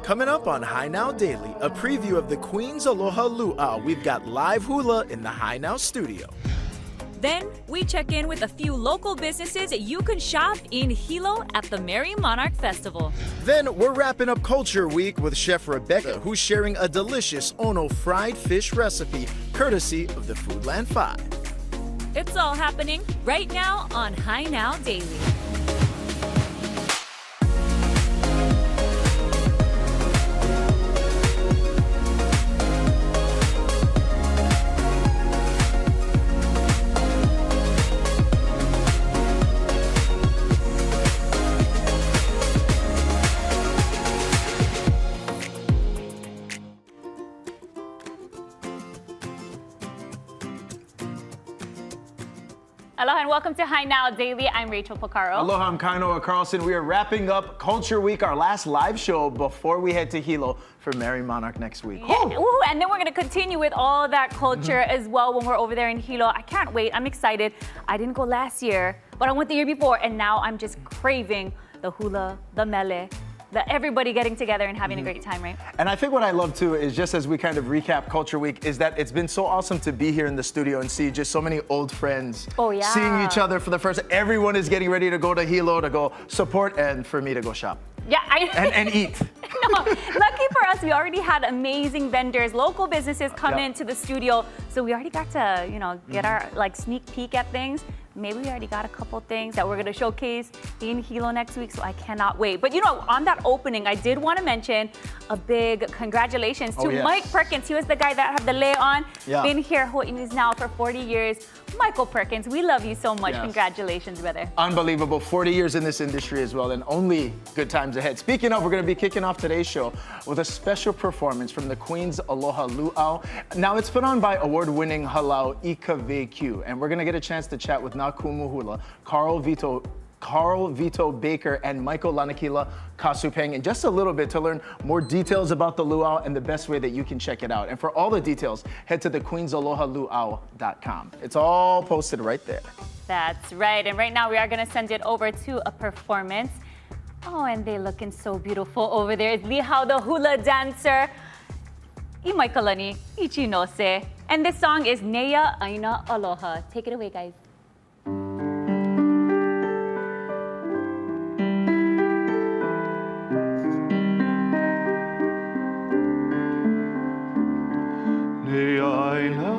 Coming up on High Now Daily, a preview of the Queen's Aloha Luau. We've got live hula in the High Now studio. Then we check in with a few local businesses you can shop in Hilo at the Merry Monarch Festival. Then we're wrapping up Culture Week with Chef Rebecca, who's sharing a delicious Ono fried fish recipe, courtesy of the Foodland 5. It's all happening right now on High Now Daily. Aloha and welcome to High Now Daily. I'm Rachel Pocaro. Aloha, I'm Kainoa Carlson. We are wrapping up Culture Week, our last live show before we head to Hilo for Merry Monarch next week. Yeah. Ooh, and then we're going to continue with all that culture as well when we're over there in Hilo. I can't wait. I'm excited. I didn't go last year, but I went the year before, and now I'm just craving the hula, the mele, everybody getting together and having a great time, right? And I think what I love too is just as we kind of recap Culture Week is that it's been so awesome to be here in the studio and see just so many old friends seeing each other for the first. Everyone is getting ready to go to Hilo to go support and for me to go shop. Yeah, and eat. No, lucky for us, we already had amazing vendors, local businesses come into the studio, so we already got to, get our sneak peek at things. Maybe we already got a couple things that we're going to showcase in Hilo next week, so I cannot wait. But on that opening, I did want to mention a big congratulations to Mike Perkins. He was the guy that had the lei on. Been here Hawaiian now for 40 years. Michael Perkins, we love you so much. Congratulations, brother. Unbelievable. 40 years in this industry as well, and only good times ahead. Speaking of, we're going to be kicking off today's show with a special performance from the Queen's Aloha Luau. Now, it's put on by award-winning halau Ika VQ, and we're going to get a chance to chat with Kumu Hula, Carl Vito Baker, and Michael Lanakila Kasupeng in just a little bit to learn more details about the luau and the best way that you can check it out. And for all the details, head to thequeensalohaluau.com. It's all posted right there. That's right. And right now we are going to send it over to a performance. Oh, and they're looking so beautiful over there. It's Luau, the hula dancer. Imaikalani Ichinose. And this song is Nea Aina Aloha. Take it away, guys. Leia aina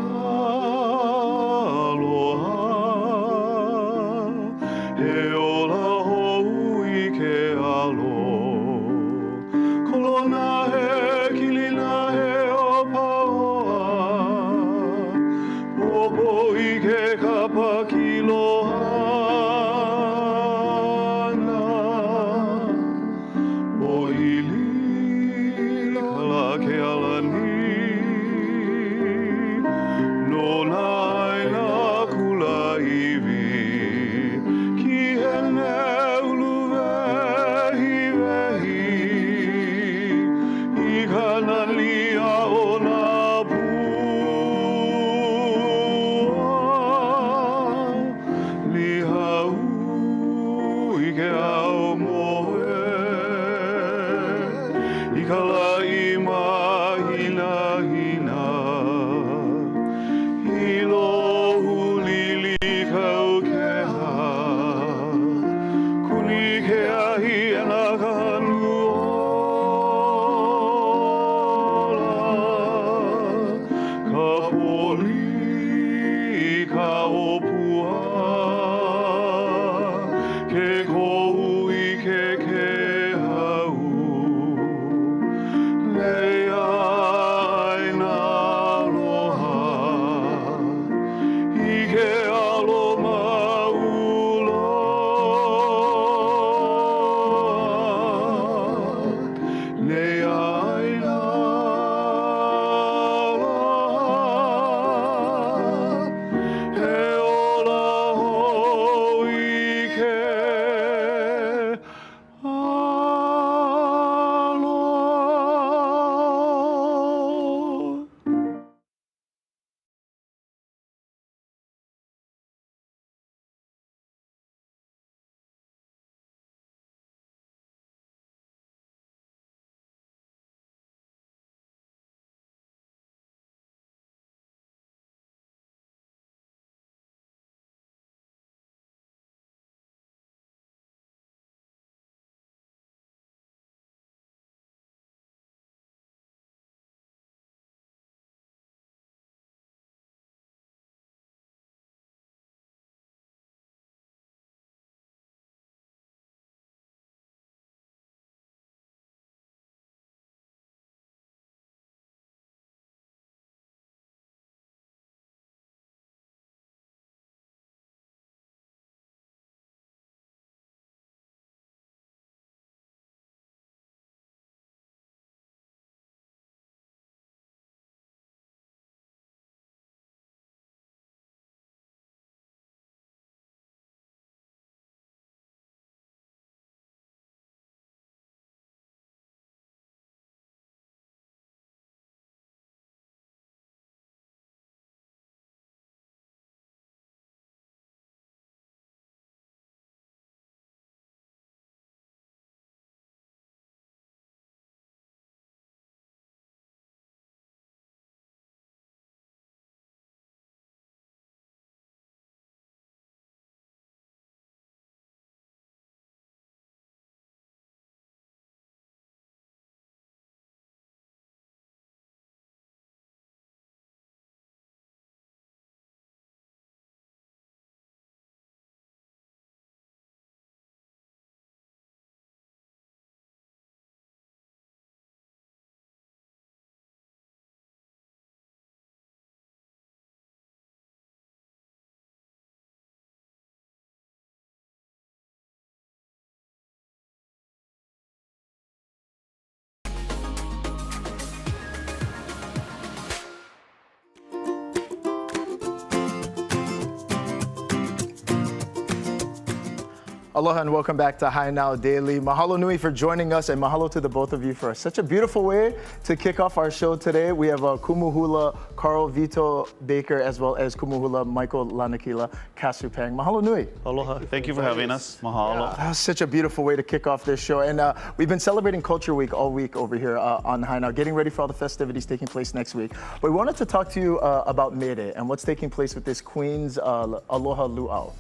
Aloha and welcome back to High Now Daily. Mahalo nui for joining us, and mahalo to the both of you for such a beautiful way to kick off our show today. We have Kumu Hula Carl Vito Baker, as well as Kumu Hula Michael Lanakila Kasupang. Mahalo nui. Aloha. Thank you for having us. Mahalo. That was such a beautiful way to kick off this show. And we've been celebrating Culture Week all week over here on High Now, getting ready for all the festivities taking place next week. But we wanted to talk to you about Mere and what's taking place with this Queen's Aloha Luau.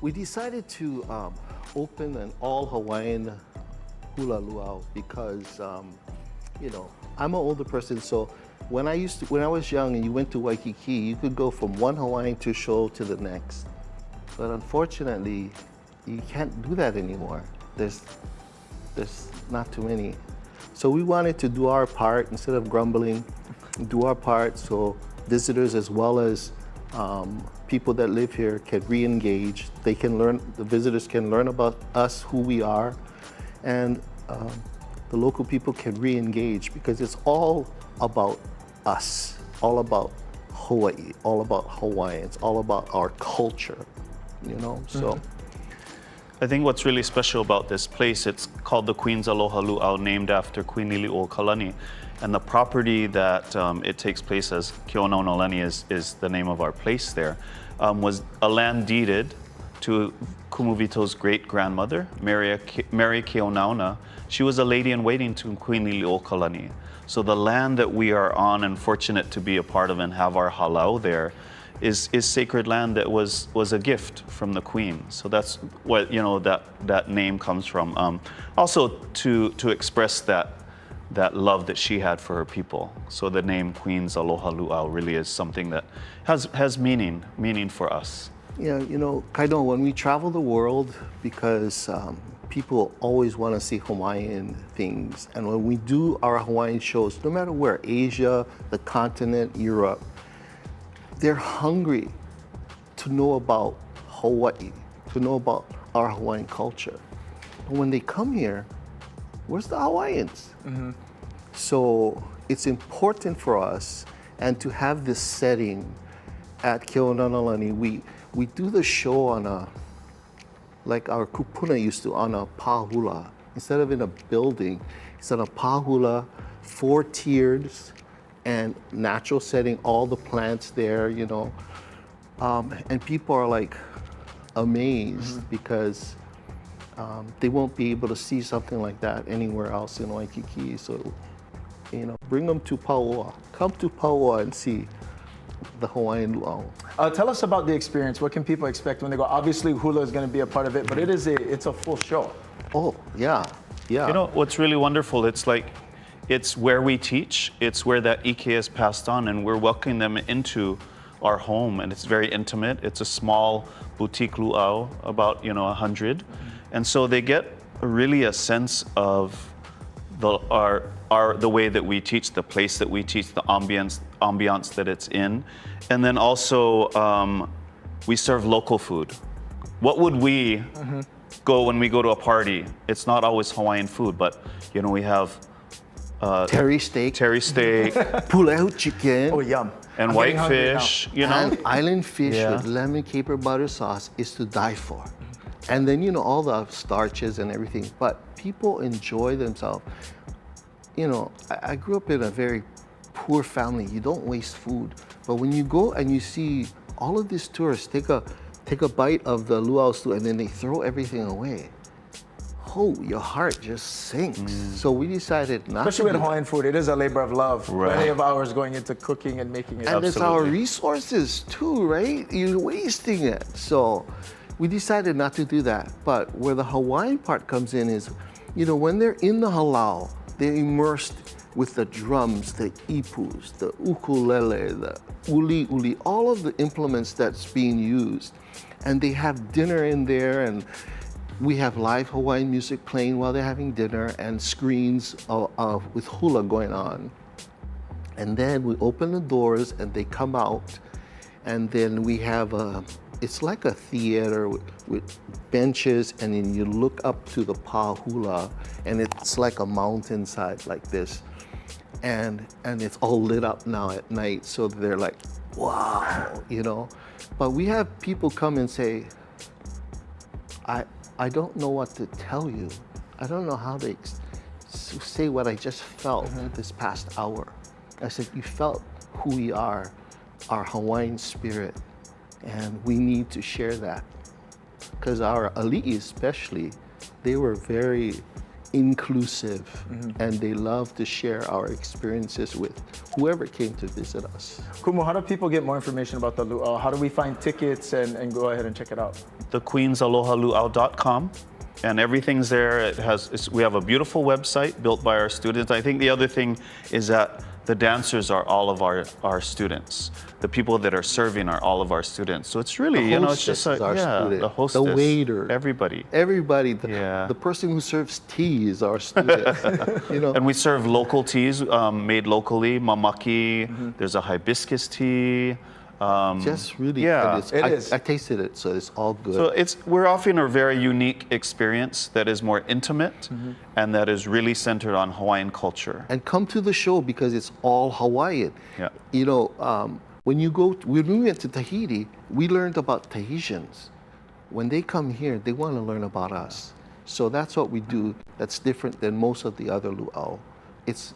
We decided to open an all Hawaiian hula luau because, you know, I'm an older person, so when I was young and you went to Waikiki, you could go from one Hawaiian show to the next. But unfortunately, you can't do that anymore. There's not too many. So we wanted to do our part instead of grumbling, do our part so visitors as well as people that live here can re-engage. They can learn, the visitors can learn about us, who we are, and the local people can re-engage because it's all about us, all about Hawaii, all about Hawaiians, all about our culture, you know, so. I think what's really special about this place, it's called the Queen's Aloha Luau, named after Queen Lili'uokalani. And the property that it takes place as Keonaunalani is the name of our place there, was a land deeded to Kumuvito's great-grandmother, Mary Keonauna. She was a lady-in-waiting to Queen Lili'uokalani. So the land that we are on and fortunate to be a part of and have our halau there is sacred land that was a gift from the Queen. So that's what, you know, that name comes from. Also to express that love that she had for her people. So the name Queen's Aloha Luau really is something that has meaning for us. Yeah, you know, Kaido, when we travel the world, because people always want to see Hawaiian things, and when we do our Hawaiian shows, no matter where, Asia, the continent, Europe, they're hungry to know about Hawaii, to know about our Hawaiian culture. But when they come here, where's the Hawaiians? Mm-hmm. So it's important for us, and to have this setting at Keonaunalani, we do the show on like our kupuna used to, on a pahula. Instead of in a building, it's on a pahula, 4 tiers, and natural setting, all the plants there, you know. And people are like amazed because they won't be able to see something like that anywhere else in Waikiki. So, you know, bring them to Pauoa. Come to Pauoa and see the Hawaiian luau. Tell us about the experience. What can people expect when they go? Obviously, hula is going to be a part of it, but it's a full show. Oh, yeah, yeah. You know, what's really wonderful, it's where we teach, it's where that ike is passed on, and we're welcoming them into our home, and it's very intimate. It's a small boutique luau, about 100, and so they get really a sense of the way that we teach, the place that we teach, the ambiance that it's in, and then also we serve local food. What would we go when we go to a party? It's not always Hawaiian food, but we have terry steak, pulehu chicken. Oh, yum. And I'm whitefish, And island fish with lemon caper butter sauce is to die for. And then, all the starches and everything. But people enjoy themselves. I grew up in a very poor family. You don't waste food. But when you go and you see all of these tourists take a bite of the luau stew and then they throw everything away, your heart just sinks. So we decided not Especially with Hawaiian food, it is a labor of love. Right. Many of ours going into cooking and making it. And it's our resources too, right? You're wasting it. So we decided not to do that. But where the Hawaiian part comes in is, when they're in the halau, they're immersed with the drums, the ipus, the ukulele, the uli, all of the implements that's being used. And they have dinner in there, and we have live Hawaiian music playing while they're having dinner, and screens with hula going on. And then we open the doors and they come out, and then we have it's like a theater with benches, and then you look up to the pahula, and it's like a mountainside like this. And it's all lit up now at night, so they're like, wow, But we have people come and say, I don't know what to tell you. I don't know how to say what I just felt this past hour. I said, you felt who we are, our Hawaiian spirit, and we need to share that. Because our ali'i especially, they were very inclusive, and they love to share our experiences with whoever came to visit us. Kumu, how do people get more information about the luau? How do we find tickets and go ahead and check it out? The queensalohaluau.com, and everything's there. We have a beautiful website built by our students. I think the other thing is that the dancers are all of our students. The people that are serving are all of our students. So it's really, it's just our student. the hostess, the waiter, everybody. Everybody. The person who serves tea is our student. And we serve local teas made locally. Mamaki. There's a hibiscus tea. Just really, yeah, it is. I tasted it, so it's all good. So we're offering a very unique experience that is more intimate and that is really centered on Hawaiian culture. And come to the show because it's all Hawaiian. Yeah. When we went to Tahiti, we learned about Tahitians. When they come here, they want to learn about us. So that's what we do. That's different than most of the other luau. It's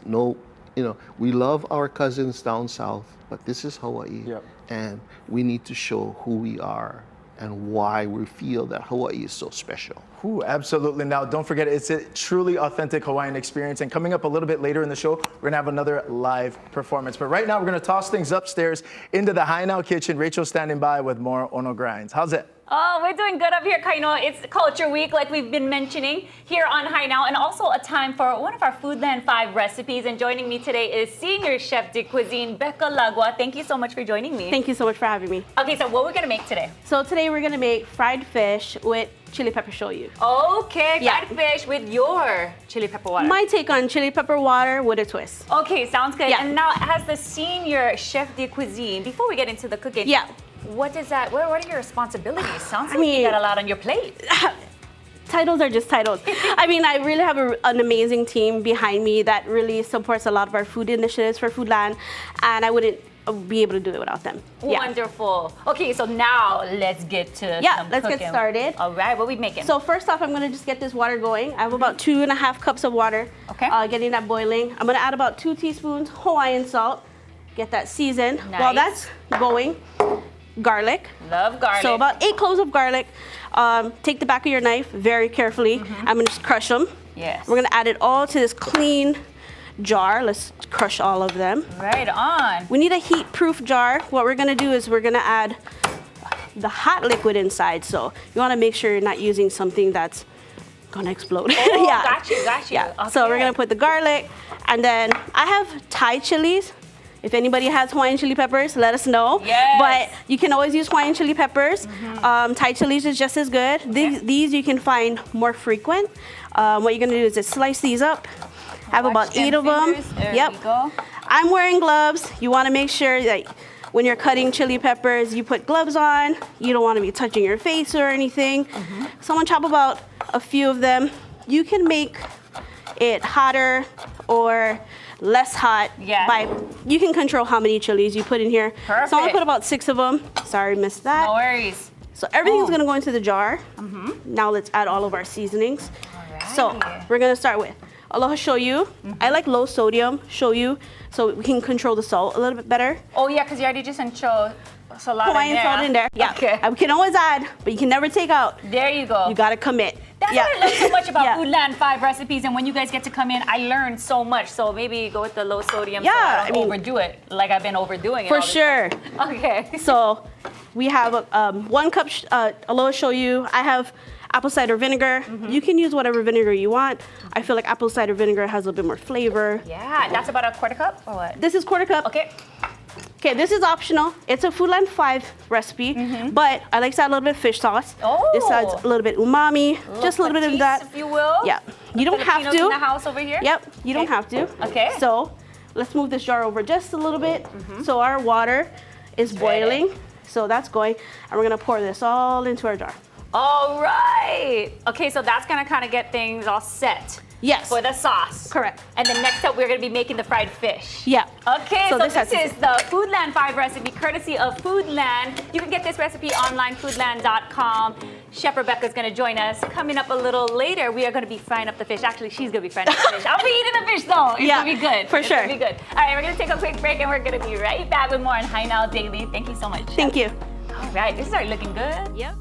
we love our cousins down south, but this is Hawaii. Yep. And we need to show who we are and why we feel that Hawaii is so special. Ooh, absolutely. Now, don't forget, it's a truly authentic Hawaiian experience. And coming up a little bit later in the show, we're going to have another live performance. But right now, we're going to toss things upstairs into the Hainau kitchen. Rachel's standing by with more Ono Grinds. How's it? Oh, we're doing good up here, Kaino. It's Culture Week, like we've been mentioning here on Hainau, and also a time for one of our Foodland 5 recipes. And joining me today is Senior Chef de Cuisine, Becca Lagua. Thank you so much for joining me. Thank you so much for having me. Okay, so what we're gonna make today? So today we're gonna make fried fish with chili pepper shoyu. Okay, fried fish with your chili pepper water. My take on chili pepper water with a twist. Okay, sounds good. Yeah. And now, as the Senior Chef de Cuisine, before we get into the cooking, what is that? What are your responsibilities? Sounds like you got a lot on your plate. Titles are just titles. I mean, I really have an amazing team behind me that really supports a lot of our food initiatives for Foodland, and I wouldn't be able to do it without them. Wonderful. Okay, so now let's get to let's cooking. get started. All right, what are we making? So first off, I'm gonna just get this water going. I have about 2.5 cups of water. Okay. Getting that boiling. I'm gonna add about 2 teaspoons Hawaiian salt. Get that seasoned. Nice. While that's going, garlic. Love garlic. So about 8 cloves of garlic. Take the back of your knife very carefully. I'm gonna just crush them. Yes. We're gonna add it all to this clean jar. Let's crush all of them. Right on. We need a heat-proof jar. What we're gonna do is we're gonna add the hot liquid inside. So you wanna make sure you're not using something that's gonna explode. Oh, got you. Yeah. Okay. So we're gonna put the garlic, and then I have Thai chilies. If anybody has Hawaiian chili peppers, let us know. Yes. But you can always use Hawaiian chili peppers. Thai chilies is just as good. These you can find more frequent. What you're gonna do is just slice these up. I have about 8 of them. There we go. I'm wearing gloves. You wanna make sure that when you're cutting chili peppers, you put gloves on. You don't wanna be touching your face or anything. So I'm gonna chop about a few of them. You can make it hotter or less hot by, you can control how many chilies you put in here. Perfect. So I'm gonna put about 6 of them. Sorry, missed that. No worries. So everything's gonna go into the jar. Now let's add all of our seasonings. So we're gonna start with Aloha shoyu. I like low sodium shoyu, so we can control the salt a little bit better. Oh yeah, because you already just enjoyed a lot Hawaiian salt in there. Yeah. Okay. We can always add, but you can never take out. There you go. You gotta commit. That's what I love so much about Foodland 5 recipes, and when you guys get to come in, I learned so much. So maybe go with the low sodium so I don't overdo it, like I've been overdoing it. For sure. Okay. So we have 1 cup Aloha shoyu. I have apple cider vinegar. You can use whatever vinegar you want. I feel like apple cider vinegar has a little bit more flavor. Yeah, that's about a 1/4 cup or what? This is 1/4 cup. Okay. Okay, this is optional. It's a Foodland 5 recipe, but I like to add a little bit of fish sauce. Oh. This adds a little bit umami, just a little bit of that. If you will. Yeah, you don't have Filipinos to. in the house over here. Yep, you don't have to. Okay. So let's move this jar over just a little bit. So our water is boiling. So that's going, and we're gonna pour this all into our jar. All right. Okay, so that's gonna kind of get things all set. Yes. For the sauce. Correct. And then next up, we're gonna be making the fried fish. Yeah. Okay, so this has to is the Foodland 5 recipe, courtesy of Foodland. You can get this recipe online, foodland.com. Chef Rebecca's gonna join us. Coming up a little later, we are gonna be frying up the fish. Actually, she's gonna be frying up the fish. I'll be eating the fish though. It's gonna be good. For sure. It's gonna be good. All right, we're gonna take a quick break and we're gonna be right back with more on High Now Daily. Thank you so much, Chef. Thank you. All right, this is already looking good. Yep.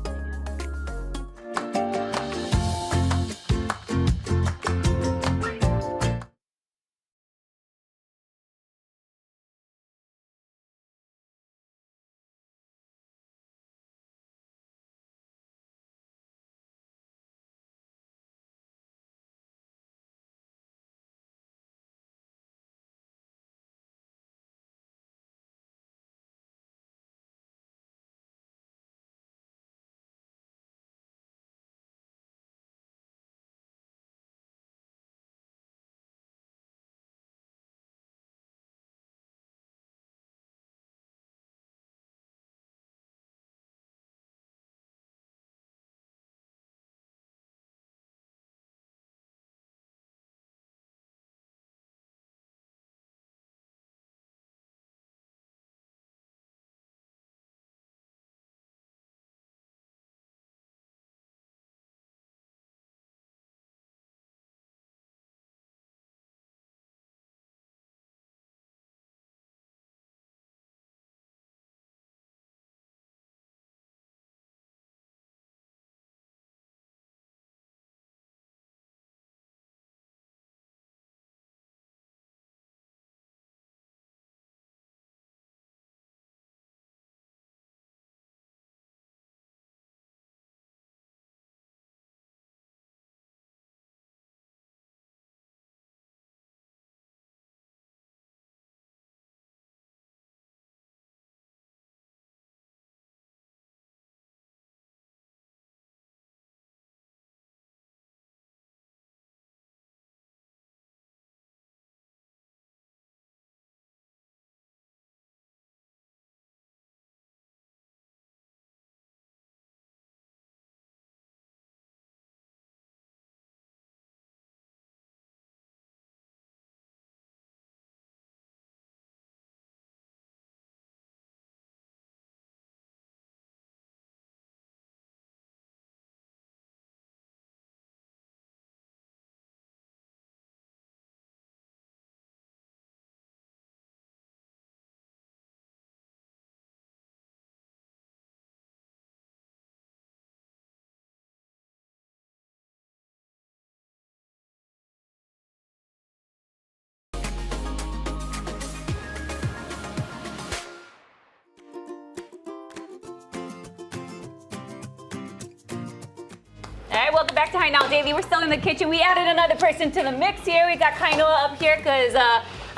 All right, welcome back to High Now Daily. We're still in the kitchen. We added another person to the mix here. We got Kainoa up here because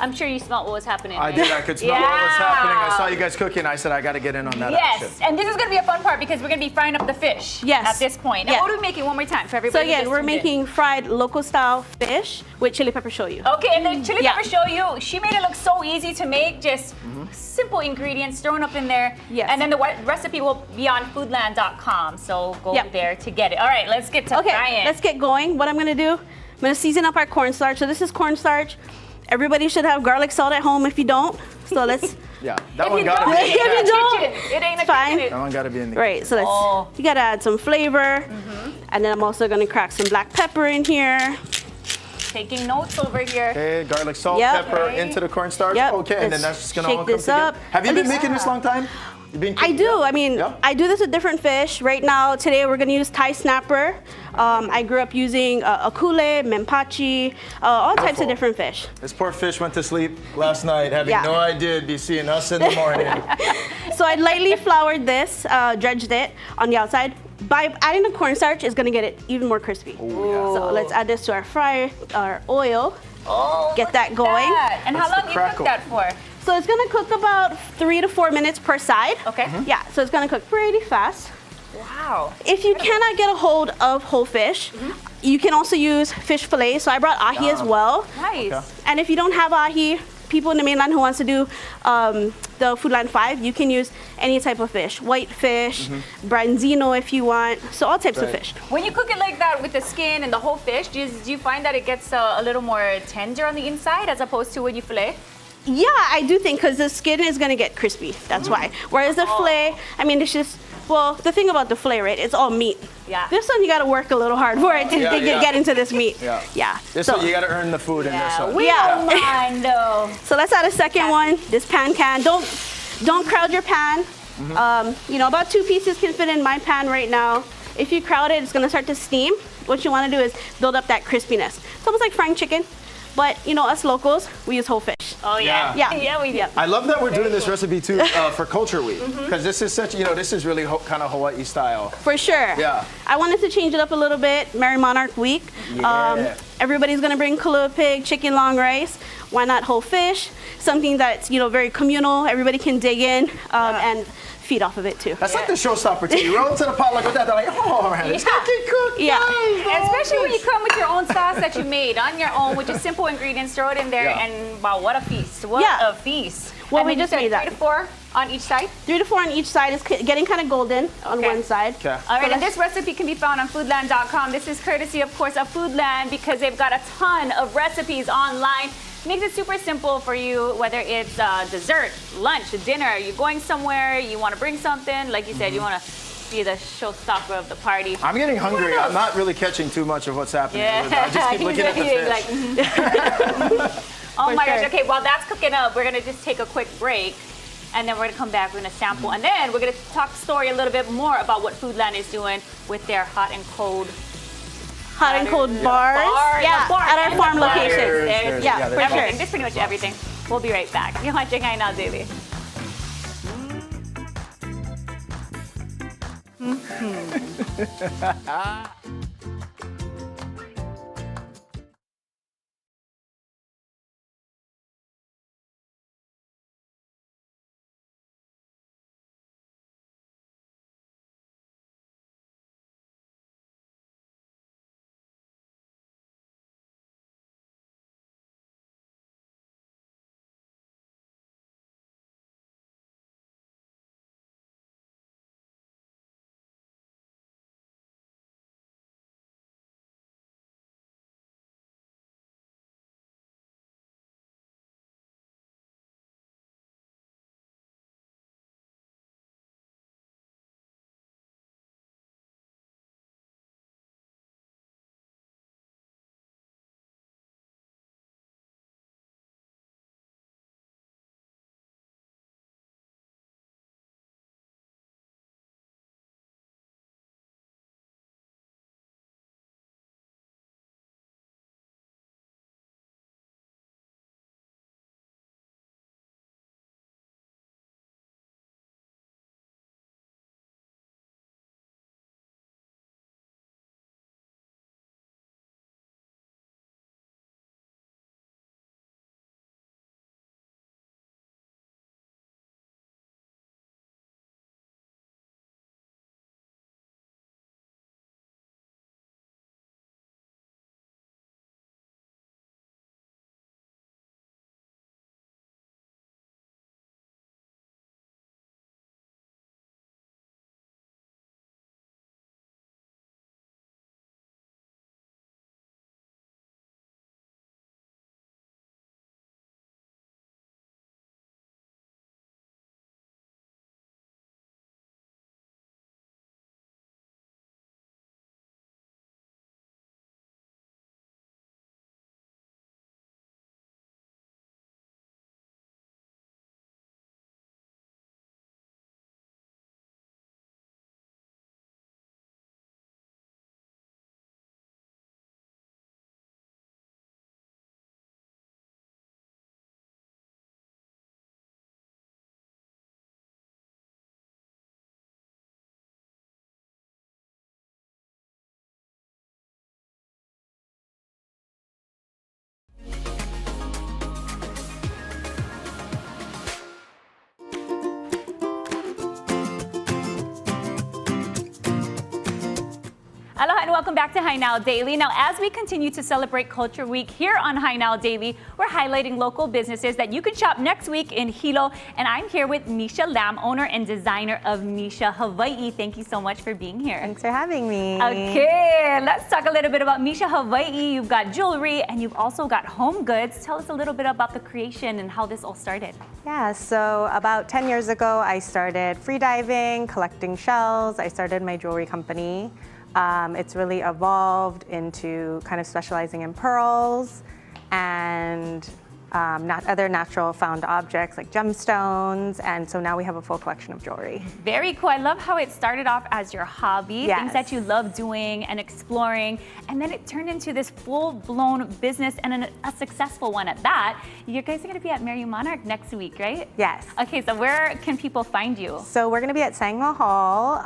I'm sure you smelled what was happening. I right? did. I could smell what was happening. I saw you guys cooking. I said I got to get in on that Yes, action. and this is going to be a fun part because we're going to be frying up the fish at this point. Now, Yeah. what are we making one more time for So everybody? who again, just we're tuned in? making fried local style fish with chili pepper shoyu. Okay, and the chili Yeah. pepper shoyu, she made it look so easy to make, just simple ingredients thrown up in there. Yes. And then the recipe will be on foodland.com, so go Yep. there to get it. All right, let's get to Okay, frying. let's get going. What I'm gonna do, I'm gonna season up our cornstarch. So this is cornstarch. Everybody should have garlic salt at home. If you don't, so let's. Yeah, that If one you got to don't, be. it ain't If you a don't, kitchen. It ain't a it's fine. kitchen. That one got to be in the. Right, so let's. Oh. You gotta add some flavor, and then I'm also gonna crack some black pepper in here. Taking notes over here. Okay, garlic, salt, Yep. pepper Okay. into the cornstarch. Yep. Okay, and then Let's that's just gonna shake all come this together. up. Have you At been least- making this long time? You've been I cooking? do. I mean, Yeah? I do this with different fish. Right now, today we're gonna use Thai snapper. I grew up using akule, mempachi, all types Beautiful. of different fish. This poor fish went to sleep last night, having Yeah. no idea it'd be seeing us in the morning. So I lightly floured this, dredged it on the outside. By adding the cornstarch, it's gonna get it even more crispy. So let's add this to our oil. Oh, Get look that at going. that. And how That's the long do you cook crackle. that for? So it's gonna cook about 3 to 4 minutes per side. Okay. Yeah, so it's gonna cook pretty fast. Wow. If you cannot get a hold of whole fish, you can also use fish fillet. So I brought ahi as well. Nice. Okay. And if you don't have ahi, people in the mainland who wants to do the Foodland 5, you can use any type of fish. White fish, branzino if you want. So all types of Right. fish. When you cook it like that with the skin and the whole fish, do you find that it gets a little more tender on the inside as opposed to when you fillet? Yeah, I do think because the skin is gonna get crispy. That's why. Whereas the fillet, I mean, it's just Well, the thing about the filet, right? It's all meat. Yeah. This one you got to work a little hard for it to get into this meat. Yeah. Yeah. This So- one, you got to earn the food in this one. We don't mind though. So let's add a second one. This pan can. Don't crowd your pan. You know, about 2 pieces can fit in my pan right now. If you crowd it, it's gonna start to steam. What you wanna do is build up that crispiness. It's almost like frying chicken, but you know, us locals, we use whole fish. Oh yeah. Yeah. Yeah, we do. I love that we're doing this recipe too for Culture Week, because this is such, you know, this is really kind of Hawaii style. For sure. Yeah. I wanted to change it up a little bit. Merry Monarch Week. Yeah. Everybody's gonna bring kalua pig, chicken long rice. Why not whole fish? Something that's, you know, very communal. Everybody can dig in and feed off of it too. That's like the showstopper too. You roll into the pot like with that, they're like, oh man, it's cooking cooked. Yeah. Especially when you come with your own sauce that you made on your own with just simple ingredients, throw it in there, Yeah. and wow, what a feast! What Yeah. a feast! Well, and we then you just said made that. 3 to 4 on each side. 3 to 4 on each side is getting kind of golden on Okay. one side. Okay. All right, So and this recipe can be found on Foodland.com. This is courtesy, of course, of Foodland because they've got a ton of recipes online. Makes it super simple for you, whether it's dessert, lunch, dinner, you're going somewhere, you want to bring something, like you said, you want to be the showstopper of the party. I'm getting hungry. I'm not really catching too much of what's happening. Yeah, I just keep looking at the fish. like, oh For my sure. gosh. Okay, while that's cooking up, we're gonna just take a quick break, and then we're gonna come back. We're gonna sample, and then we're gonna talk story a little bit more about what Foodland is doing with their hot and cold Hot and cold bars. Yeah, at our farm location. There's Yeah, for everything. sure. Just pretty much everything. We'll be right back. You're watching I Now Daily. welcome back to High Now Daily. Now, as we continue to celebrate Culture Week here on High Now Daily, we're highlighting local businesses that you can shop next week in Hilo. And I'm here with Misha Lam, owner and designer of Misha Hawaii. Thank you so much for being here. Thanks for having me. Okay, let's talk a little bit about Misha Hawaii. You've got jewelry and you've also got home goods. Tell us a little bit about the creation and how this all started. Yeah, so about 10 years ago, I started freediving, collecting shells. I started my jewelry company. It's really evolved into kind of specializing in pearls and other natural found objects like gemstones, and so now we have a full collection of jewelry. Very cool. I love how it started off as your hobby, Yes. things that you love doing and exploring, and then it turned into this full-blown business and a successful one at that. You guys are going to be at Mary Monarch next week, right? Yes. Okay, so where can people find you? So we're going to be at Sangha Hall,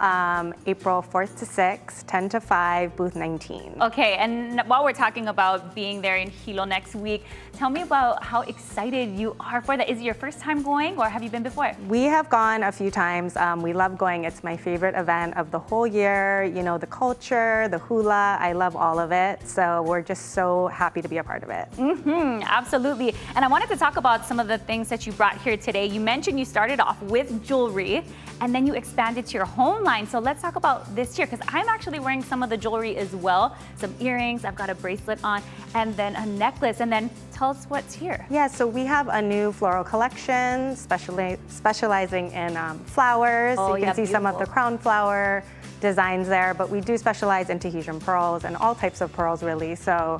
April 4th to 6th, 10 to 5, booth 19. Okay, and while we're talking about being there in Hilo next week, tell me about how excited you are for that. Is it your first time going, or have you been before? We have gone a few times. We love going. It's my favorite event of the whole year. You know, the culture, the hula, I love all of it. So we're just so happy to be a part of it. Absolutely. And I wanted to talk about some of the things that you brought here today. You mentioned you started off with jewelry and then you expanded to your home line. So let's talk about this here, because I'm actually wearing some of the jewelry as well. Some earrings, I've got a bracelet on, and then a necklace. And then tell us what's here. Yeah, so we have a new floral collection specializing in flowers. Oh, So you yeah, can see some of the beautiful. crown flower designs there, but we do specialize in Tahitian pearls and all types of pearls really. So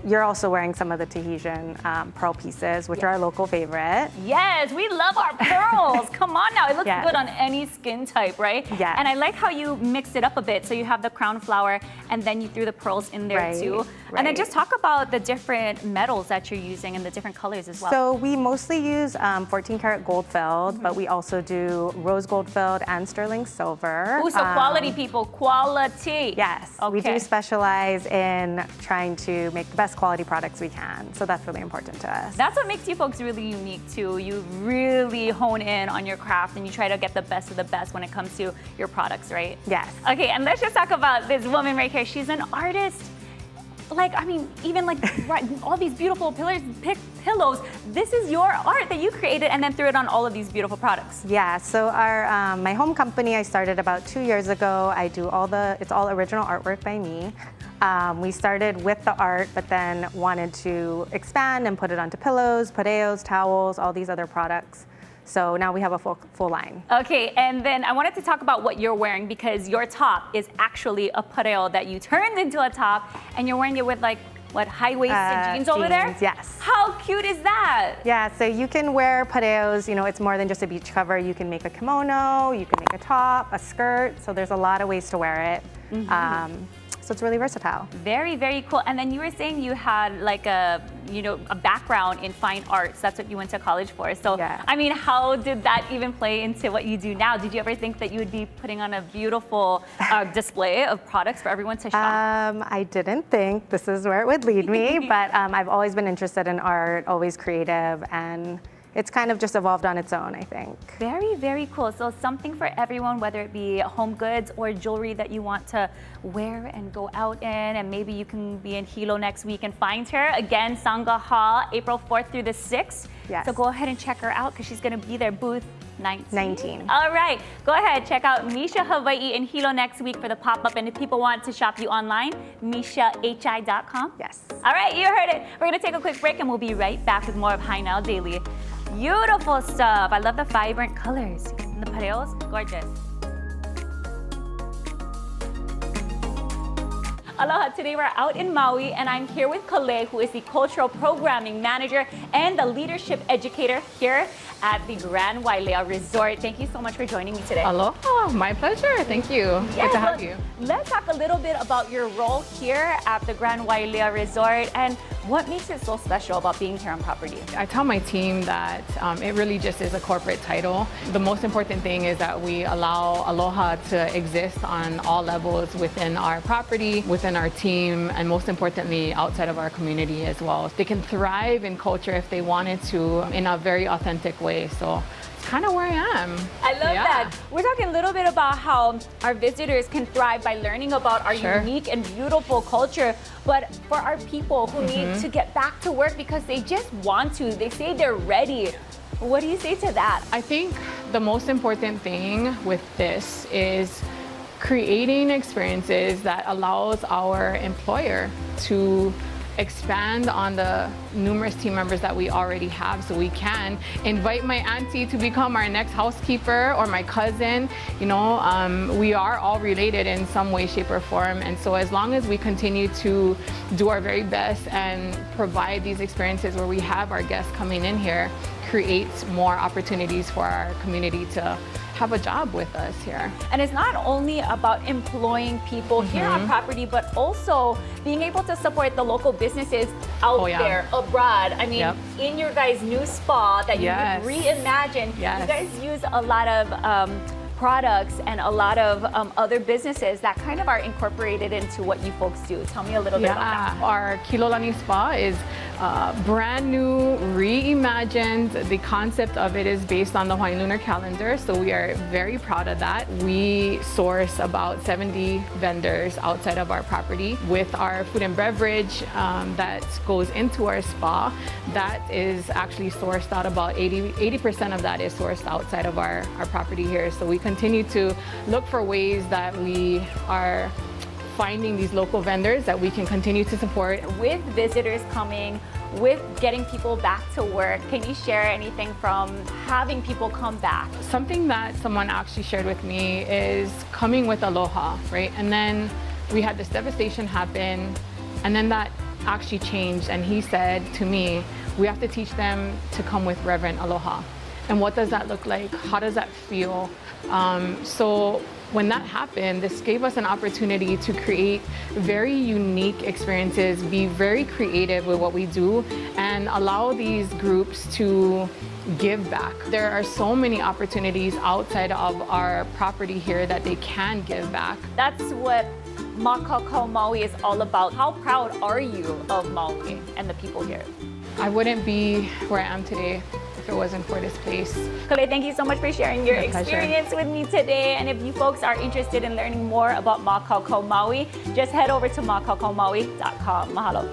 you're also wearing some of the Tahitian pearl pieces, which are our local favorite. Yes, we love our pearls. Come on now, it looks Yes. good on any skin type, right? Yes. And I like how you mixed it up a bit. So you have the crown flower and then you threw the pearls in there Right, too. And then right. just talk about the different metals that you're using and the different colors as well. So we mostly use 14 karat gold filled, but we also do rose gold filled and sterling silver. Ooh, so quality, people, quality. Yes, Okay. we do specialize in trying to make the best quality products we can. So that's really important to us. That's what makes you folks really unique too. You really hone in on your craft and you try to get the best of the best when it comes to your products, right? Yes. Okay, and let's just talk about this woman right here. She's an artist. Like, I mean, even like right, all these beautiful pillows. This is your art that you created and then threw it on all of these beautiful products. Yeah, so our my home company I started about 2 years ago. I do it's all original artwork by me. We started with the art, but then wanted to expand and put it onto pillows, pareos, towels, all these other products. So now we have a full line. Okay, and then I wanted to talk about what you're wearing, because your top is actually a pareo that you turned into a top, and you're wearing it with like, what, high-waisted jeans over there? Jeans, yes. How cute is that? Yeah, so you can wear pareos, you know, it's more than just a beach cover. You can make a kimono, you can make a top, a skirt, so there's a lot of ways to wear it. So it's really versatile. Very, very cool. And then you were saying you had like a background in fine arts. That's what you went to college for. So, Yeah. I mean, how did that even play into what you do now? Did you ever think that you would be putting on a beautiful display of products for everyone to shop? I didn't think this is where it would lead me, but I've always been interested in art, always creative, and it's kind of just evolved on its own, I think. Very, very cool. So something for everyone, whether it be home goods or jewelry that you want to wear and go out in, and maybe you can be in Hilo next week and find her. Again, Sangha Hall, April 4th through the 6th. Yes. So go ahead and check her out because she's going to be there, booth 19. 19. All right, go ahead, check out Misha Hawaii in Hilo next week for the pop-up. And if people want to shop you online, mishahi.com. Yes. All right, you heard it. We're going to take a quick break and we'll be right back with more of High Now Daily. Beautiful stuff. I love the vibrant colors. And the pareos, gorgeous. Aloha, today we're out in Maui and I'm here with Kale, who is the Cultural Programming Manager and the Leadership Educator here at the Grand Wailea Resort. Thank you so much for joining me today. Aloha, my pleasure. Thank you. Good to have you. Let's talk a little bit about your role here at the Grand Wailea Resort and what makes it so special about being here on property. I tell my team that it really just is a corporate title. The most important thing is that we allow Aloha to exist on all levels within our property, within our team, and most importantly, outside of our community as well. They can thrive in culture if they wanted to in a very authentic way. So kind of where I am. I love Yeah. that. We're talking a little bit about how our visitors can thrive by learning about our Sure. unique and beautiful culture. But for our people who need to get back to work because they just want to, they say they're ready. What do you say to that? I think the most important thing with this is creating experiences that allows our employer to expand on the numerous team members that we already have, so we can invite my auntie to become our next housekeeper or my cousin. You know, we are all related in some way, shape, or form, and so as long as we continue to do our very best and provide these experiences where we have our guests coming in here, creates more opportunities for our community to have a job with us here. And it's not only about employing people here on property, but also being able to support the local businesses out Oh, yeah. there, abroad. I mean, Yep. in your guys' new spa that you Yes. reimagined, Yes. you guys use a lot of products and a lot of other businesses that kind of are incorporated into what you folks do. Tell me a little bit about that. Yeah, our Kilolani Spa is brand new, reimagined. The concept of it is based on the Hawaiian lunar calendar, so we are very proud of that. We source about 70 vendors outside of our property. With our food and beverage that goes into our spa, that is actually sourced out about 80% of that is sourced outside of our property here. So we continue to look for ways that we are finding these local vendors that we can continue to support. With visitors coming, with getting people back to work, can you share anything from having people come back? Something that someone actually shared with me is coming with aloha, right? And then we had this devastation happen, and then that actually changed, and he said to me, we have to teach them to come with reverent aloha. And what does that look like? How does that feel? So when that happened, this gave us an opportunity to create very unique experiences, be very creative with what we do, and allow these groups to give back. There are so many opportunities outside of our property here that they can give back. That's what Makakau Maui is all about. How proud are you of Maui and the people here? I wouldn't be where I am today if it wasn't for this place. Kale, thank you so much for sharing your My pleasure. experience with me today. And if you folks are interested in learning more about Makakau Maui, just head over to makakaumaui.com. Mahalo.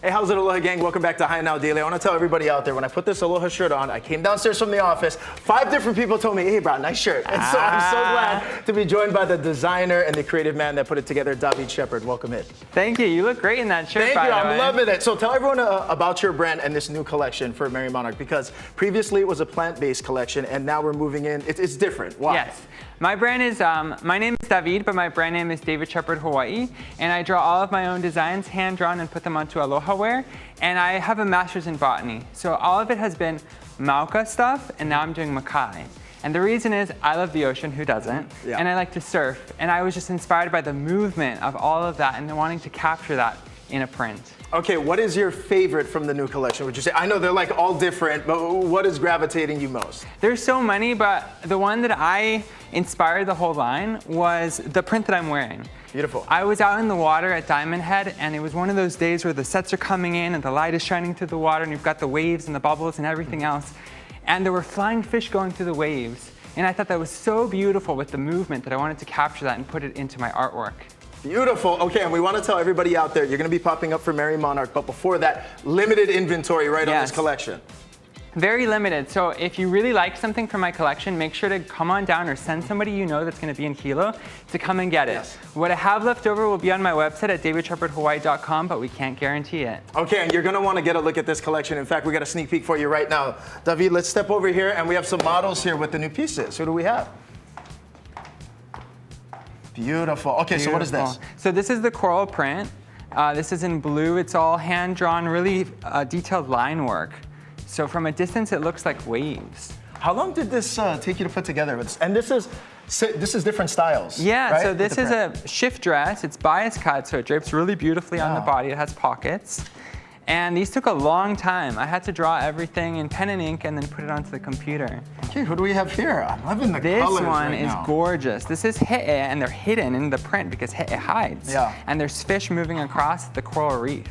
Hey, how's it, Aloha gang? Welcome back to High Now Daily. I want to tell everybody out there, when I put this Aloha shirt on, I came downstairs from the office, 5 different people told me, hey, bro, nice shirt. And so I'm so glad to be joined by the designer and the creative man that put it together, Shepard. Welcome in. Thank you. You look great in that shirt, Thank you. I'm loving it. So tell everyone about your brand and this new collection for Merry Monarch, because previously it was a plant-based collection, and now we're moving in. It's different. Why? Yes. My brand is, my name is David, but my brand name is Shepard Hawaii, and I draw all of my own designs, hand-drawn, and put them onto Aloha wear, and I have a master's in botany. So all of it has been Mauka stuff, and now I'm doing Makai. And the reason is I love the ocean, who doesn't? Yeah. And I like to surf, and I was just inspired by the movement of all of that and wanting to capture that in a print. Okay, what is your favorite from the new collection, would you say? I know they're like all different, but what is gravitating you most? There's so many, but the one that I inspired the whole line was the print that I'm wearing. Beautiful. I was out in the water at Diamond Head, and it was one of those days where the sets are coming in and the light is shining through the water, and you've got the waves and the bubbles and everything else. And there were flying fish going through the waves. And I thought that was so beautiful with the movement that I wanted to capture that and put it into my artwork. Beautiful. Okay, and we want to tell everybody out there, you're going to be popping up for Merry Monarch, but before that, limited inventory on this collection. Very limited. So if you really like something from my collection, make sure to come on down or send somebody you know that's going to be in Hilo to come and get it. Yes. What I have left over will be on my website at davidshepardhawaii.com, but we can't guarantee it. Okay, and you're going to want to get a look at this collection. In fact, we got a sneak peek for you right now. David, let's step over here, and we have some models here with the new pieces. Who do we have? Beautiful. Okay, so what is this? So this is the coral print. This is in blue. It's all hand-drawn, really detailed line work. So from a distance, it looks like waves. How long did this take you to put together? And this is different styles. Yeah, right? so this is a shift dress. It's bias cut, so it drapes really beautifully on the body. It has pockets. And these took a long time. I had to draw everything in pen and ink and then put it onto the computer. Okay, who do we have here? I'm loving the this colors one right is now. gorgeous. This is he'e, and they're hidden in the print because he'e hides. Yeah. And there's fish moving across the coral reef.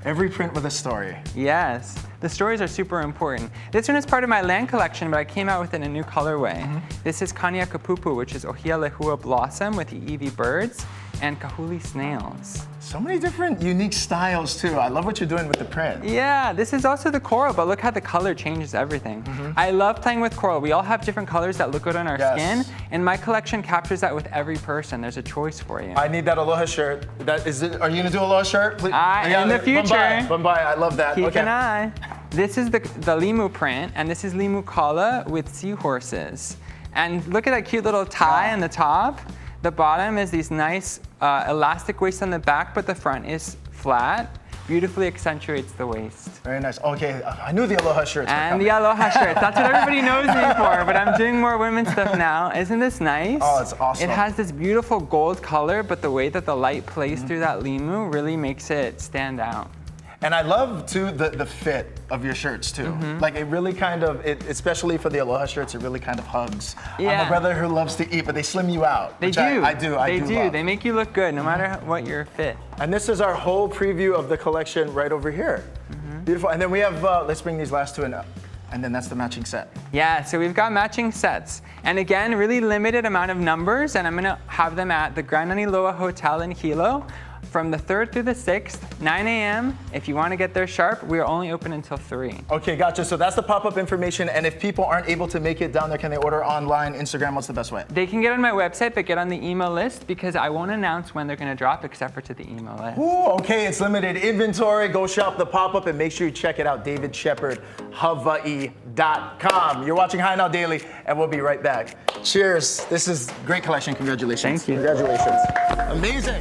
Every print with a story. Yes, the stories are super important. This one is part of my land collection, but I came out with it in a new colorway. This is Kaniakapupu, which is Ohia Lehua blossom with Eevee birds and kahuli snails. So many different unique styles too. I love what you're doing with the print. Yeah, this is also the coral, but look how the color changes everything. I love playing with coral. We all have different colors that look good on our skin, and my collection captures that with every person. There's a choice for you. I need that Aloha shirt. That is it. Are you gonna do Aloha shirt? Please. In the future. Bye. I love that. Keep an eye. This is the limu print, and this is limu kala with seahorses. And look at that cute little tie on the top. The bottom is these nice elastic waist on the back, but the front is flat. Beautifully accentuates the waist. Very nice. Okay, I knew the Aloha shirts were And coming. the Aloha shirts. That's what everybody knows me for, but I'm doing more women's stuff now. Isn't this nice? Oh, it's awesome. It has this beautiful gold color, but the way that the light plays through that limu really makes it stand out. And I love too the fit of your shirts too. Like it really kind of, especially for the Aloha shirts, it really kind of hugs. I'm a brother who loves to eat, but they slim you out. They which do. I do. They do. Love. They make you look good no matter what your fit. And this is our whole preview of the collection right over here. Beautiful. And then we have, let's bring these last two in. And then that's the matching set. Yeah, so we've got matching sets. And again, really limited amount of numbers, and I'm gonna have them at the Grand Aniloa Hotel in Hilo from the 3rd through the 6th, 9 a.m. If you wanna get there sharp, we are only open until 3. Okay, gotcha. So that's the pop-up information. And if people aren't able to make it down there, can they order online, Instagram? What's the best way? They can get on my website, but get on the email list because I won't announce when they're gonna drop except for to the email list. Ooh, okay, it's limited inventory. Go shop the pop-up and make sure you check it out, davidshepardhawaii.com. You're watching High Now Daily, and we'll be right back. Cheers. This is great collection. Congratulations. Thank you. Congratulations. Amazing.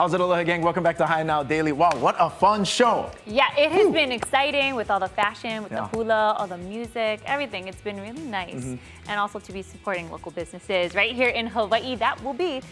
How's it, Aloha gang? Welcome back to High Now Daily. Wow, what a fun show. Yeah, it has been exciting with all the fashion, with Yeah. the hula, all the music, everything. It's been really nice. And also to be supporting local businesses right here in Hawaii. That will be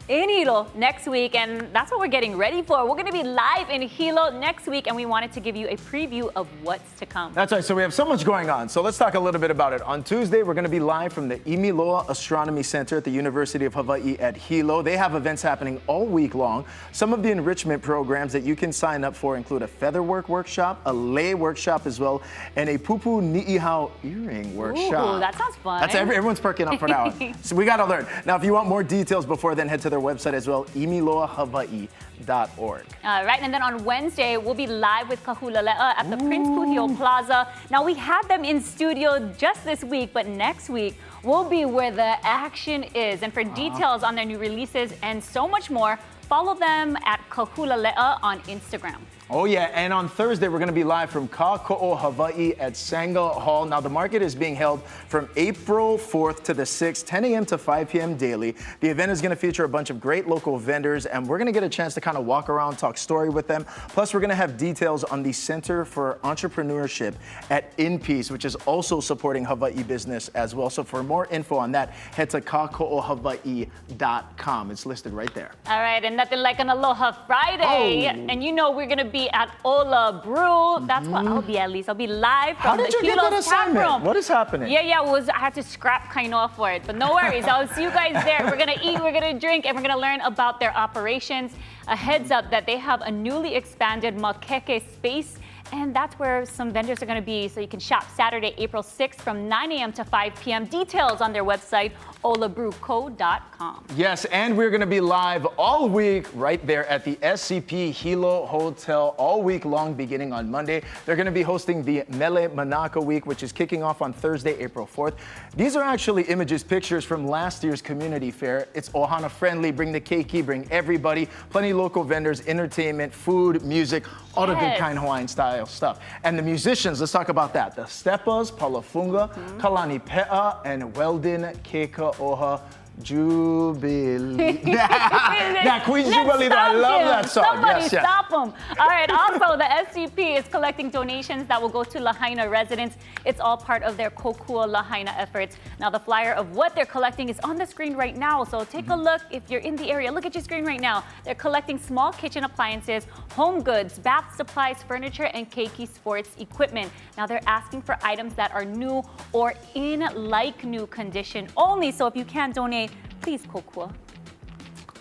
in Hilo next week, and that's what we're getting ready for. We're going to be live in Hilo next week, and we wanted to give you a preview of what's to come. That's right, so we have so much going on. So let's talk a little bit about it. On Tuesday, we're going to be live from the Imiloa Astronomy Center at the University of Hawaii at Hilo. They have events happening all week long. Some of the enrichment programs that you can sign up for include a featherwork workshop, a lei workshop as well, and a pupu ni'ihau earring workshop. Ooh, that sounds fun. That's everyone's perking up for that one. So we got to learn. Now, if you want more details before then, head to their website as well, imiloahawaii.org. All right, and then on Wednesday, we'll be live with Kahulalea at the Prince Kuhio Plaza. Now, we had them in studio just this week, but next week, we'll be where the action is. And for details on their new releases and so much more, follow them at Kahulalea on Instagram. Oh yeah, and on Thursday, we're gonna be live from Kako'o, Hawaii at Sanga Hall. Now the market is being held from April 4th to the 6th, 10 a.m. to 5 p.m. daily. The event is gonna feature a bunch of great local vendors, and we're gonna get a chance to kind of walk around, talk story with them. Plus, we're gonna have details on the Center for Entrepreneurship at In Peace, which is also supporting Hawaii business as well. So for more info on that, head to kako'ohawaii.com. It's listed right there. All right, and nothing like an Aloha Friday. Oh. And you know we're gonna be at Ola Brew. That's what I'll be at least. I'll be live from How did the you get that Hilo's tap assignment? room. What is happening? Yeah, I had to scrap Kainoa for it, but no worries. I'll see you guys there. We're gonna eat, we're gonna drink, and we're gonna learn about their operations. A heads up that they have a newly expanded makeke space, and that's where some vendors are going to be. So you can shop Saturday, April 6th from 9 a.m. to 5 p.m. Details on their website, olabrewco.com. Yes, and we're going to be live all week right there at the SCP Hilo Hotel all week long, beginning on Monday. They're going to be hosting the Mele Manaka Week, which is kicking off on Thursday, April 4th. These are actually images, pictures from last year's community fair. It's ohana friendly, bring the keiki, bring everybody, plenty of local vendors, entertainment, food, music, all the good kind Hawaiian style stuff. And the musicians, let's talk about that. The Stepas, Palafunga, Kalani Pe'a, and Weldon Keika Oha Jubilee. That Queen's Jubilee, I love that song. Somebody Yes, yes. stop them. All right, also the SCP is collecting donations that will go to Lahaina residents. It's all part of their Kokua Lahaina efforts. Now the flyer of what they're collecting is on the screen right now, so take a look if you're in the area. Look at your screen right now. They're collecting small kitchen appliances, home goods, bath supplies, furniture, and keiki sports equipment. Now they're asking for items that are new or in like new condition only, so if you can't donate, please, Kokua.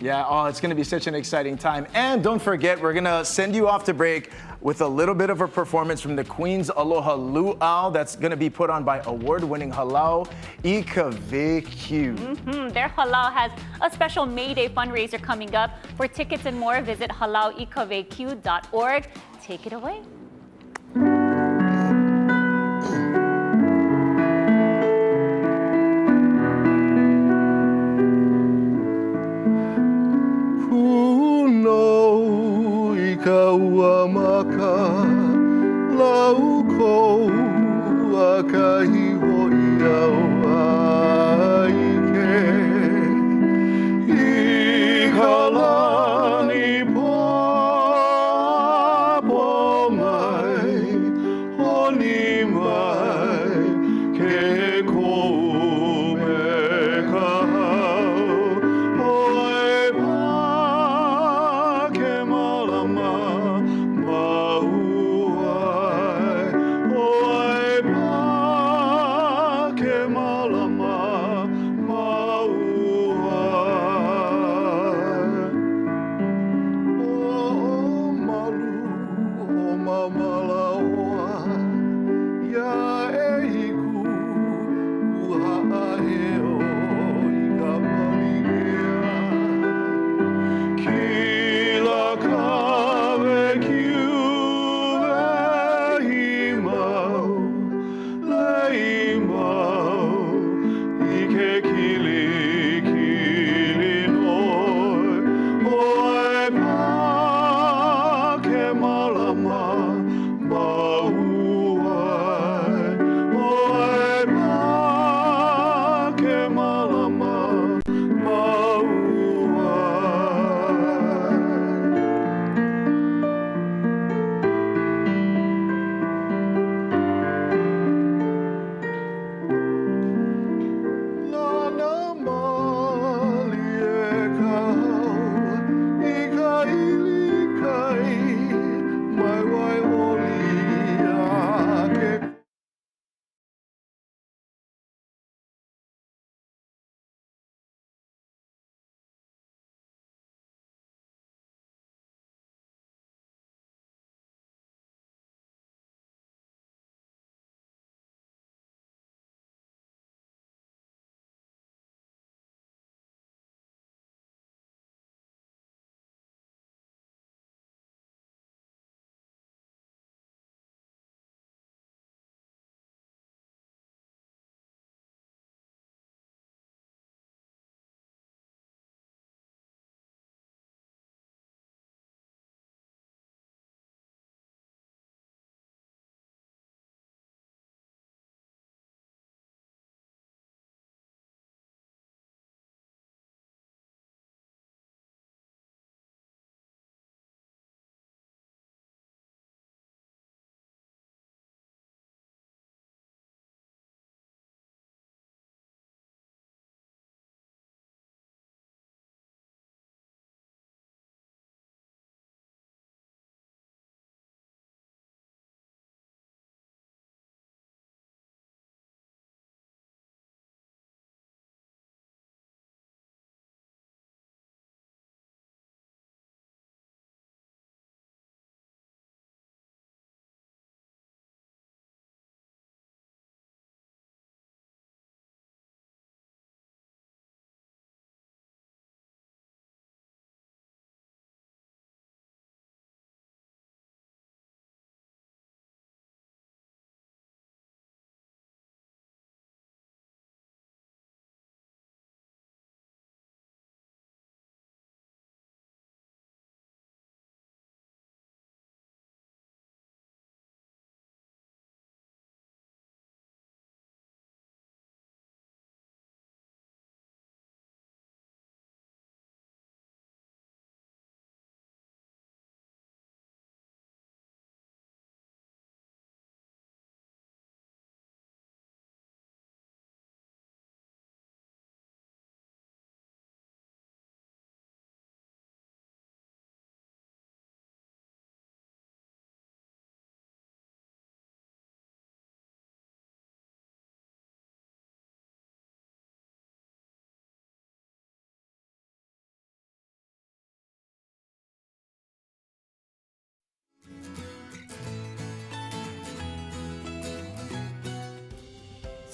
Yeah, oh, it's going to be such an exciting time. And don't forget, we're going to send you off to break with a little bit of a performance from the Queen's Aloha Luau that's going to be put on by award-winning Halau Ikaveq. Their Halau has a special May Day fundraiser coming up. For tickets and more, visit halauikaveq.org. Take it away. Ua maka lau kou akahiwo iau aike I ka lani poponga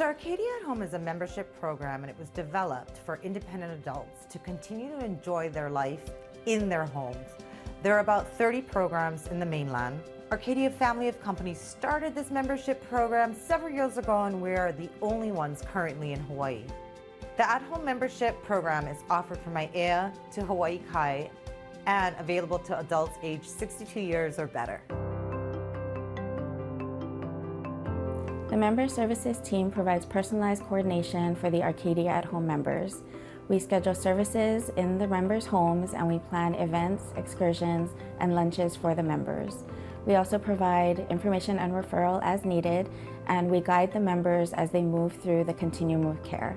So Arcadia at Home is a membership program, and it was developed for independent adults to continue to enjoy their life in their homes. There are about 30 programs in the mainland. Arcadia family of companies started this membership program several years ago, and we are the only ones currently in Hawaii. The at-home membership program is offered from Wailea to Hawaii Kai and available to adults aged 62 years or better. The Member Services team provides personalized coordination for the Arcadia at Home members. We schedule services in the members' homes, and we plan events, excursions, and lunches for the members. We also provide information and referral as needed, and we guide the members as they move through the continuum of care,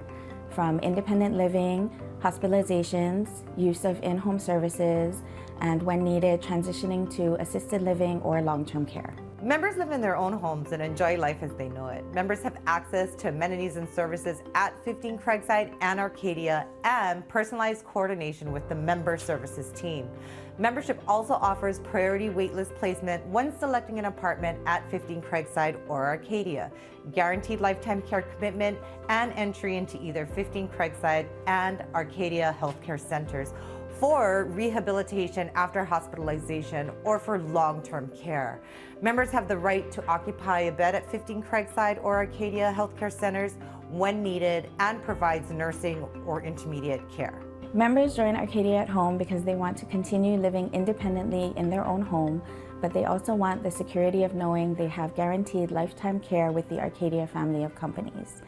from independent living, hospitalizations, use of in-home services, and when needed, transitioning to assisted living or long-term care. Members live in their own homes and enjoy life as they know it. Members have access to amenities and services at 15 Craigside and Arcadia, and personalized coordination with the Member Services team. Membership also offers priority waitlist placement when selecting an apartment at 15 Craigside or Arcadia, guaranteed lifetime care commitment, and entry into either 15 Craigside and Arcadia healthcare centers for rehabilitation after hospitalization or for long-term care. Members have the right to occupy a bed at 15 Craigside or Arcadia healthcare centers when needed, and provides nursing or intermediate care. Members join Arcadia at Home because they want to continue living independently in their own home, but they also want the security of knowing they have guaranteed lifetime care with the Arcadia family of companies.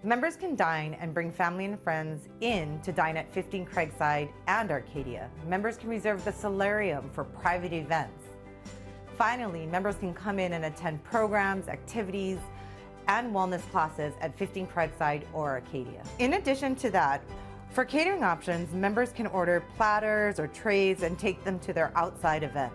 Members can dine and bring family and friends in to dine at 15 Craigside and Arcadia. Members can reserve the solarium for private events. Finally, members can come in and attend programs, activities, and wellness classes at 15 Craigside or Arcadia. In addition to that, for catering options, members can order platters or trays and take them to their outside events.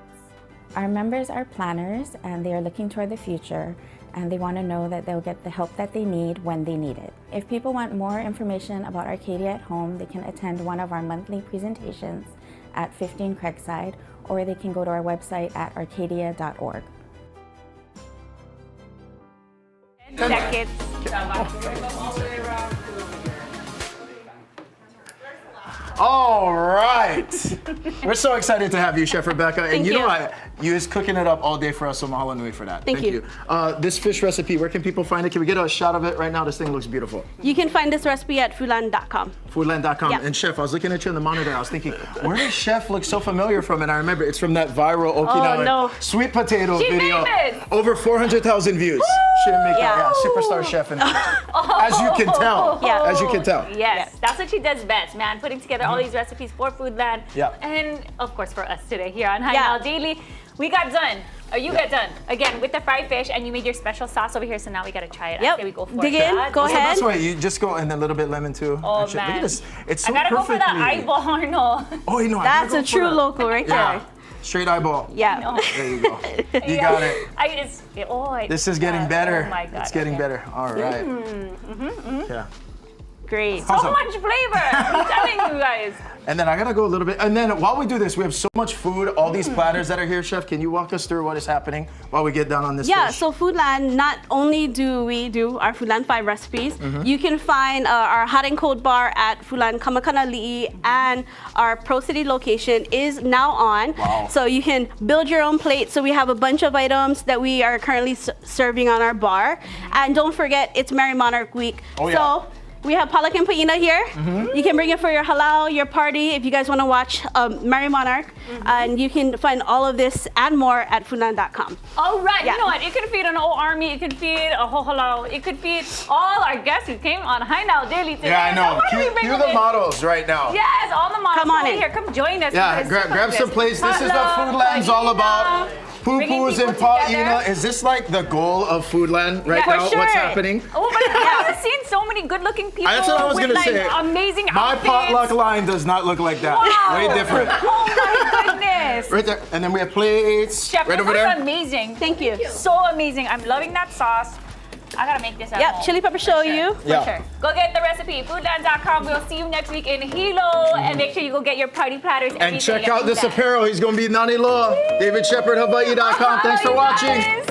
Our members are planners, and they are looking toward the future, and they want to know that they'll get the help that they need when they need it. If people want more information about Arcadia at Home, they can attend one of our monthly presentations at 15 Craigside, or they can go to our website at arcadia.org. Seconds. All right. We're so excited to have you, Chef Rebecca. And Thank you know you. what? You is cooking it up all day for us, so mahalo nui for that. Thank you. This fish recipe, where can people find it? Can we get a shot of it right now? This thing looks beautiful. You can find this recipe at foodland.com. Foodland.com. Yeah. And Chef, I was looking at you on the monitor. I was thinking, where does Chef look so familiar from? And I remember it's from that viral Okinawan no. sweet potato She video. famous. Over 400,000 views. She didn't make that. Yeah. Yeah, superstar chef. And as you can tell. Yeah. As you can tell. Yes, that's what she does best, man. Putting together all these recipes for Foodland. Yeah. And of course for us today here on High Yeah. Now Daily. We got done. Or you got done. Again, with the fried fish, and you made your special sauce over here, so now we gotta try it. Yep. Okay, we go for Dig it. in, go What's the ahead. best way? You just go and then a little bit lemon too. Oh, Actually, man. Look at this. It's so I gotta go for the perfectly. eyeball, no. Oh, you know, I That's gotta a go for true the- local right Yeah. there. Straight eyeball. Yeah. There you go. You got it. This is getting better. Oh my God. It's getting okay. better. All right. Yeah. Great. So much flavor. I'm telling you guys. And then I gotta go a little bit. And then while we do this, we have so much food, all these platters that are here, Chef. Can you walk us through what is happening while we get down on this Yeah, fish? so Foodland, not only do we do our Foodland 5 recipes, Mm-hmm. you can find our hot and cold bar at Foodland Kamakana and our Pro City location is now on. Wow. So you can build your own plate. So we have a bunch of items that we are currently serving on our bar. And don't forget, it's Merry Monarch Week. Oh, yeah. So we have palak and paina here. You can bring it for your halal, your party, if you guys want to watch Merry Monarch. And you can find all of this and more at foodland.com. All right, Yeah. you know what? It could feed an whole army. It could feed a whole halal. It could feed all our guests who came on High Now Daily today. Yeah, I know. So why don't we bring Cue them the in? models right now. Yes, all the models. Come on over in. here. Come join us. Yeah, It's grab like some plates. This is what Hello, Foodland's all about. Bringing Poo-poos people and pot. together. Is this like the goal of Foodland right Yeah, now? for What's sure. happening? Oh, but I've seen so many good-looking people. That's what I was with, gonna like, say. Amazing My outfits. potluck line does not look like that. Wow. Way different. Oh my goodness. Right there. And then we have plates. Chef, right this over looks there. amazing. Thank you. So amazing. I'm loving that sauce. I gotta make this at Yep, home. chili pepper shoyu. For Yeah. sure. Go get the recipe. Foodland.com. We'll see you next week in Hilo. And make sure you go get your party platters. And everything check at out this Foodland. apparel. He's going to be in Nani Loa. David Shepard, Hawaii.com. Thanks for Bye, watching. guys.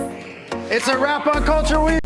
It's a wrap on Culture Week.